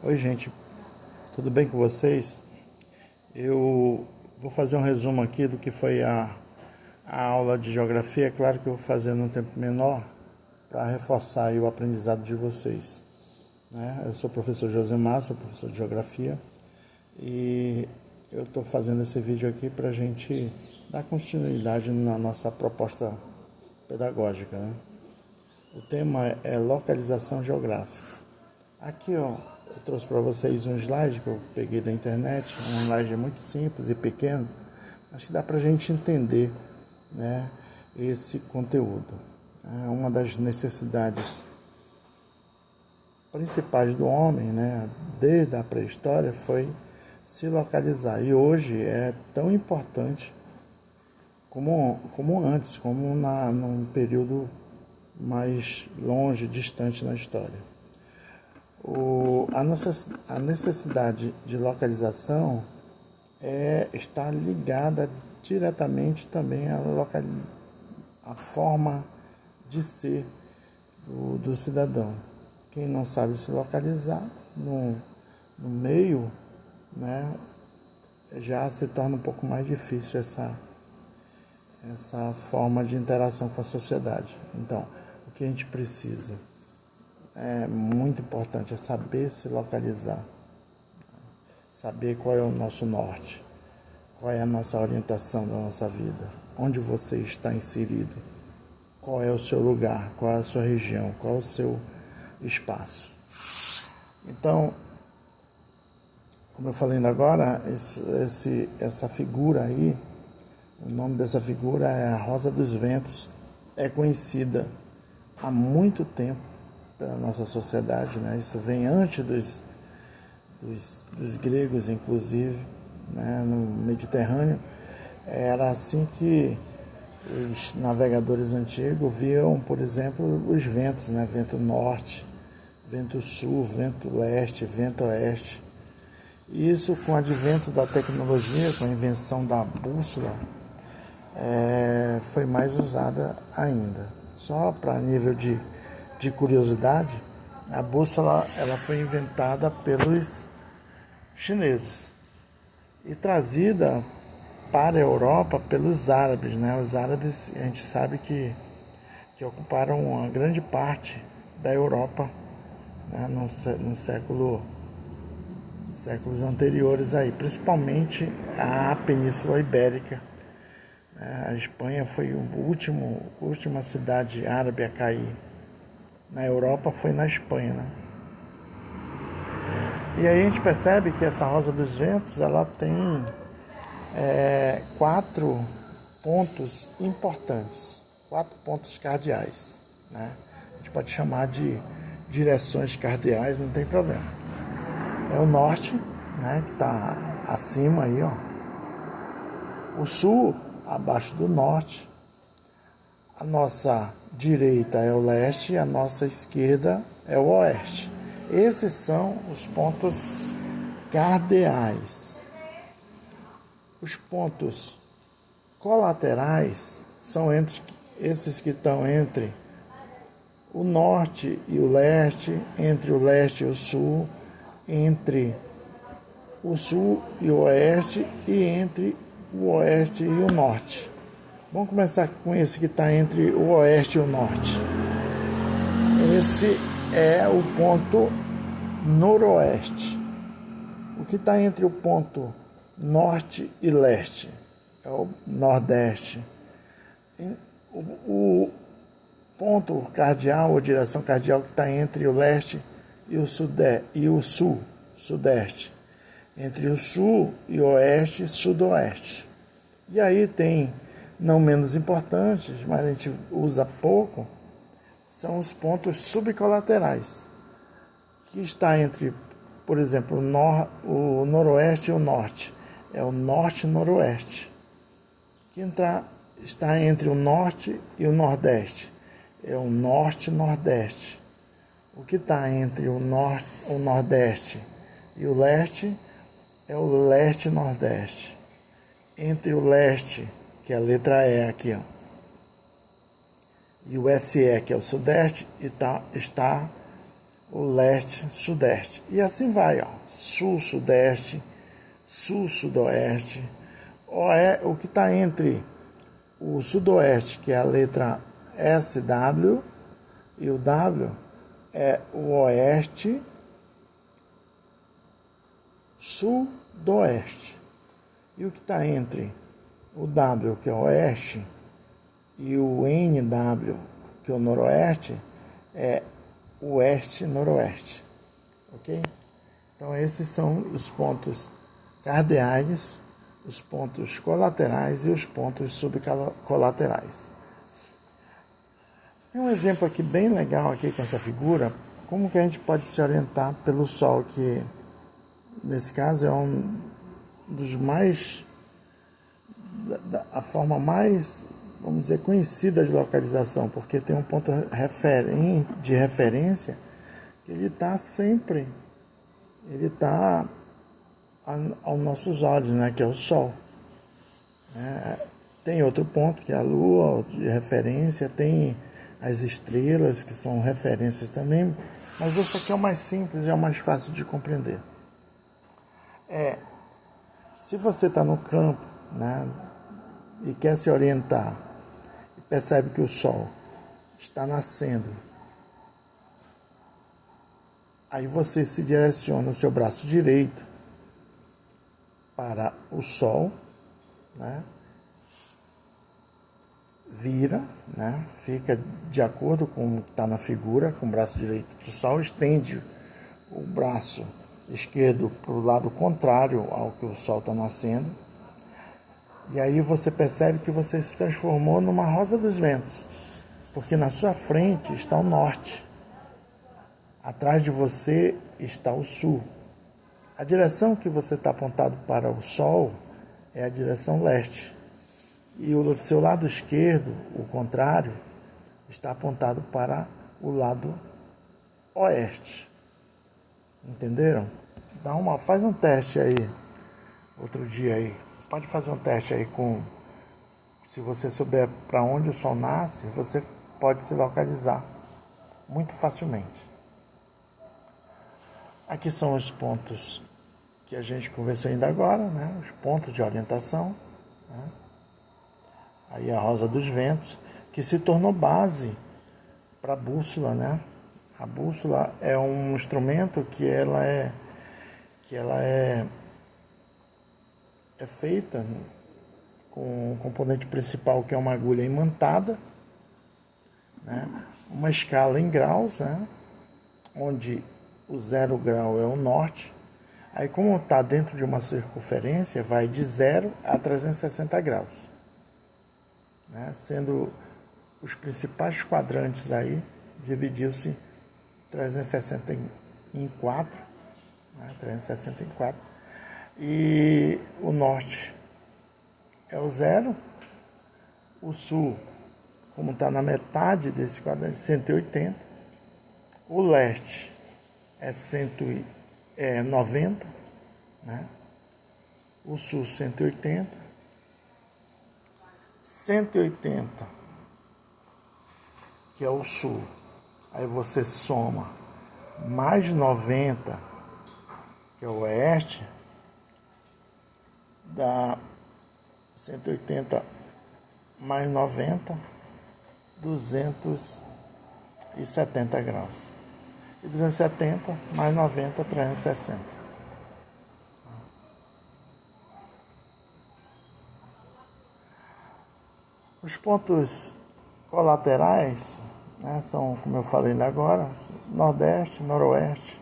Oi, gente, tudo bem com vocês? Eu vou fazer um resumo aqui do que foi a aula de geografia. É claro que eu vou fazer num tempo menor para reforçar aí o aprendizado de vocês, né? Eu sou o professor Josemar, sou professor de geografia e eu estou fazendo esse vídeo aqui para a gente dar continuidade na nossa proposta pedagógica, né? O tema é localização geográfica. Aqui, ó, eu trouxe para vocês um slide que eu peguei da internet, um slide muito simples e pequeno, mas que dá para a gente entender, né, esse conteúdo. Uma das necessidades principais do homem, né, desde a pré-história, foi se localizar. E hoje é tão importante como antes, num período mais longe, distante na história. A necessidade de localização está ligada diretamente também à forma de ser do cidadão. Quem não sabe se localizar no meio, né, já se torna um pouco mais difícil essa forma de interação com a sociedade. Então, o que a gente precisa é muito importante, é saber se localizar, saber qual é o nosso norte, qual é a nossa orientação da nossa vida, onde você está inserido, qual é o seu lugar, qual é a sua região, qual é o seu espaço. Então, como eu falei ainda agora, essa figura aí, o nome dessa figura é a Rosa dos Ventos, é conhecida há muito tempo pela nossa sociedade, né? Isso vem antes dos gregos, inclusive, né? No Mediterrâneo. Era assim que os navegadores antigos viam, por exemplo, os ventos, né? Vento norte, vento sul, vento leste, vento oeste. E isso, com o advento da tecnologia, com a invenção da bússola, foi mais usada ainda. Só para nível de curiosidade, a bússola ela foi inventada pelos chineses e trazida para a Europa pelos árabes, né? Os árabes, a gente sabe que ocuparam uma grande parte da Europa, né? No séculos anteriores aí, principalmente a Península Ibérica. A Espanha foi a última cidade árabe a cair na Europa, foi na Espanha, né? E aí a gente percebe que essa Rosa dos Ventos, ela tem 4 pontos importantes, 4 pontos cardeais, né? A gente pode chamar de direções cardeais, não tem problema. É o norte, né, que está acima aí, ó. O sul, abaixo do norte. A nossa direita é o leste, a nossa esquerda é o oeste. Esses são os pontos cardeais. Os pontos colaterais são esses que estão entre o norte e o leste, entre o leste e o sul, entre o sul e o oeste e entre o oeste e o norte. Vamos começar com esse que está entre o oeste e o norte. Esse é o ponto noroeste. O que está entre o ponto norte e leste é o nordeste. O ponto cardeal, ou direção cardeal, que está entre o leste e o sul, sudeste. Entre o sul e o oeste, sudoeste. E aí tem, não menos importantes, mas a gente usa pouco, são os pontos subcolaterais, que está entre, por exemplo, o noroeste e o norte. É o norte-noroeste. Que está entre o norte e o nordeste. É o norte-nordeste. O que está entre o nordeste e o leste é o leste-nordeste. Entre o leste, que é a letra E aqui, ó, e o SE, que é o sudeste, está o leste, sudeste. E assim vai, ó. Sul, sudeste, sul, sudoeste. O que está entre o sudoeste, que é a letra SW, e o W é o oeste, sudoeste. E o que está entre o W, que é o oeste, e o NW, que é o noroeste, é oeste-noroeste. Ok? Então esses são os pontos cardeais, os pontos colaterais e os pontos subcolaterais. Tem um exemplo aqui bem legal aqui com essa figura, como que a gente pode se orientar pelo Sol, que nesse caso é um dos mais, a forma mais, vamos dizer, conhecida de localização, porque tem um ponto de referência que ele está sempre, ele está aos nossos olhos, né, que é o Sol. Tem outro ponto, que é a Lua, de referência, tem as estrelas, que são referências também, mas esse aqui é o mais simples e é o mais fácil de compreender. Se você está no campo, né, e quer se orientar, e percebe que o Sol está nascendo, aí você se direciona o seu braço direito para o Sol, né? Vira, né? Fica de acordo com o que está na figura, com o braço direito para o Sol, estende o braço esquerdo para o lado contrário ao que o Sol está nascendo, e aí você percebe que você se transformou numa rosa dos ventos, porque na sua frente está o norte, atrás de você está o sul. A direção que você está apontado para o Sol é a direção leste. E o seu lado esquerdo, o contrário, está apontado para o lado oeste. Entenderam? Faz um teste aí, outro dia aí. Pode fazer um teste aí se você souber para onde o Sol nasce, você pode se localizar muito facilmente. Aqui são os pontos que a gente conversou ainda agora, né? Os pontos de orientação, né? Aí a rosa dos ventos, que se tornou base para a bússola, né? A bússola é um instrumento que ela é feita com o componente principal, que é uma agulha imantada, né? Uma escala em graus, né? Onde o 0 grau é o norte. Aí, como está dentro de uma circunferência, vai de 0 a 360 graus. Né? Sendo os principais quadrantes aí, dividiu-se 360 em 4, né? 360 em 4, e o norte é o 0, o sul, como está na metade desse quadrante, 180, o leste é 90, né? O sul 180, 180, que é o sul, aí você soma mais 90, que é o oeste, dá 180 mais 90, 270 graus. E 270 mais 90, 360. Os pontos colaterais, né, são, como eu falei ainda agora, nordeste, noroeste,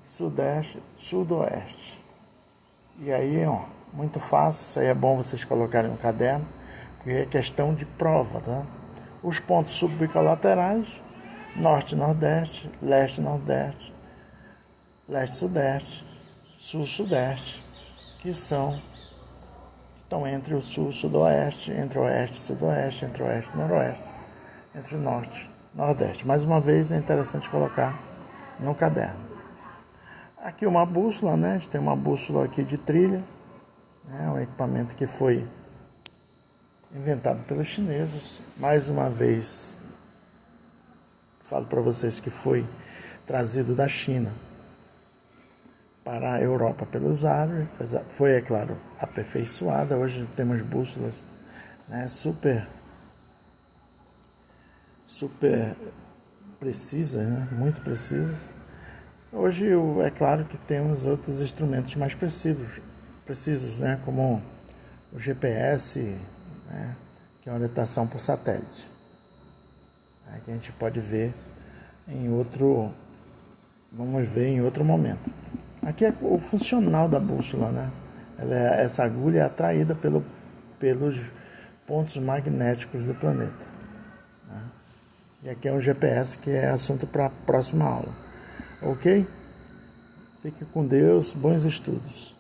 sudeste, sudoeste. E aí, ó, muito fácil, isso aí é bom vocês colocarem no caderno, porque é questão de prova, tá? Os pontos subcolaterais, norte, nordeste, leste, nordeste, leste, sudeste, sul, sudeste, que estão entre o sul, sudoeste, entre o oeste, sudoeste, entre o oeste e noroeste, entre o norte, nordeste. Mais uma vez é interessante colocar no caderno. Aqui uma bússola, né? A gente tem uma bússola aqui de trilha, né? Um equipamento que foi inventado pelos chineses. Mais uma vez, falo para vocês que foi trazido da China para a Europa pelos árabes, foi, é claro, aperfeiçoada. Hoje temos bússolas, né, super precisas, né, muito precisas. Hoje é claro que temos outros instrumentos mais precisos, né, como o GPS, né, que é uma orientação por satélite, né, que a gente pode ver vamos ver em outro momento. Aqui é o funcional da bússola, né? Essa agulha é atraída pelos pontos magnéticos do planeta, né? E aqui é o GPS, que é assunto para a próxima aula. Ok? Fique com Deus, bons estudos.